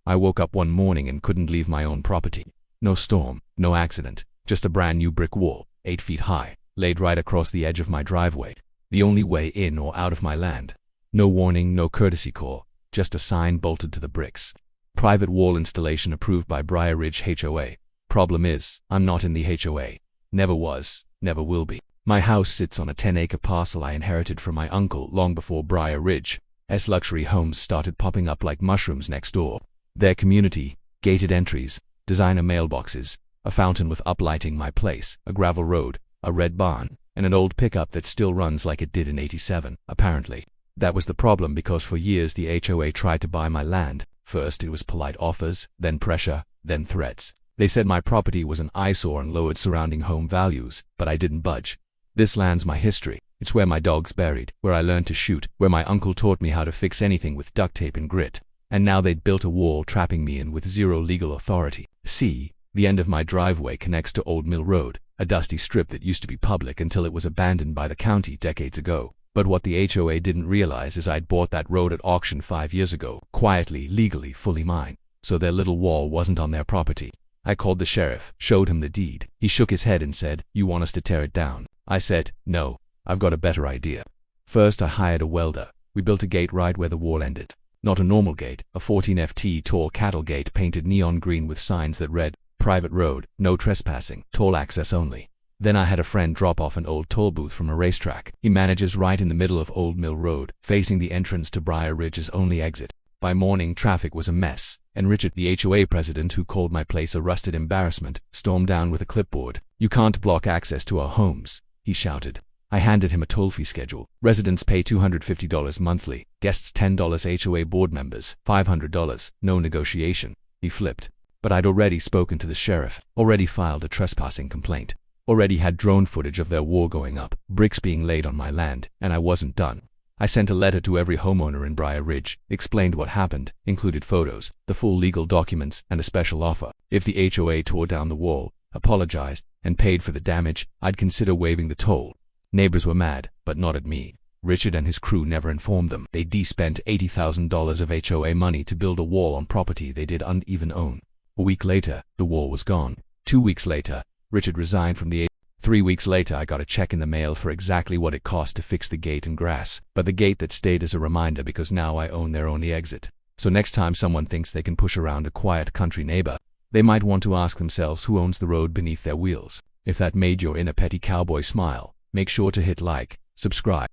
I woke up one morning and couldn't leave my own property. No storm, no accident, just a brand new brick wall, 8 feet high, laid right across the edge of my driveway, the only way in or out of my land. No warning, no courtesy call, just a sign bolted to the bricks. Private wall installation approved by Brier Ridge HOA. Problem is, I'm not in the HOA. Never was, never will be. My house sits on a 10-acre parcel I inherited from my uncle long before Brier Ridge's luxury homes started popping up like mushrooms next door. Their community, gated entries, designer mailboxes, a fountain with uplighting my place, a gravel road, a red barn, and an old pickup that still runs like it did in '87, apparently. That was the problem because for years the HOA tried to buy my land. First it was polite offers, then pressure, then threats. They said my property was an eyesore and lowered surrounding home values, but I didn't budge. This land's my history. It's where my dog's buried, where I learned to shoot, where my uncle taught me how to fix anything with duct tape and grit. And now they'd built a wall trapping me in with zero legal authority. See, the end of my driveway connects to Old Mill Road, a dusty strip that used to be public until it was abandoned by the county decades ago. But what the HOA didn't realize is I'd bought that road at auction 5 years ago, quietly, legally, fully mine. So their little wall wasn't on their property. I called the sheriff, showed him the deed. He shook his head and said, "You want us to tear it down?" I said, "No, I've got a better idea." First I hired a welder. We built a gate right where the wall ended. Not a normal gate, a 14 ft tall cattle gate painted neon green with signs that read, "Private road, no trespassing, toll access only." Then I had a friend drop off an old toll booth from a racetrack. He manages right in the middle of Old Mill Road, facing the entrance to Brier Ridge's only exit. By morning, traffic was a mess, and Richard, the HOA president who called my place a rusted embarrassment, stormed down with a clipboard. "You can't block access to our homes," he shouted. I handed him a toll-fee schedule. Residents pay $250 monthly, guests $10, HOA board members $500, no negotiation. He flipped. But I'd already spoken to the sheriff, already filed a trespassing complaint, already had drone footage of their wall going up, bricks being laid on my land, and I wasn't done. I sent a letter to every homeowner in Brier Ridge, explained what happened, included photos, the full legal documents, and a special offer. If the HOA tore down the wall, apologized, and paid for the damage, I'd consider waiving the toll. Neighbors were mad, but not at me. Richard and his crew never informed them. They spent $80,000 of HOA money to build a wall on property they didn't even own. A week later, the wall was gone. 2 weeks later, Richard resigned from the 3 weeks later, I got a check in the mail for exactly what it cost to fix the gate and grass. But the gate that stayed as a reminder because now I own their only exit. So next time someone thinks they can push around a quiet country neighbor, they might want to ask themselves who owns the road beneath their wheels. If that made your inner petty cowboy smile, make sure to hit like, subscribe.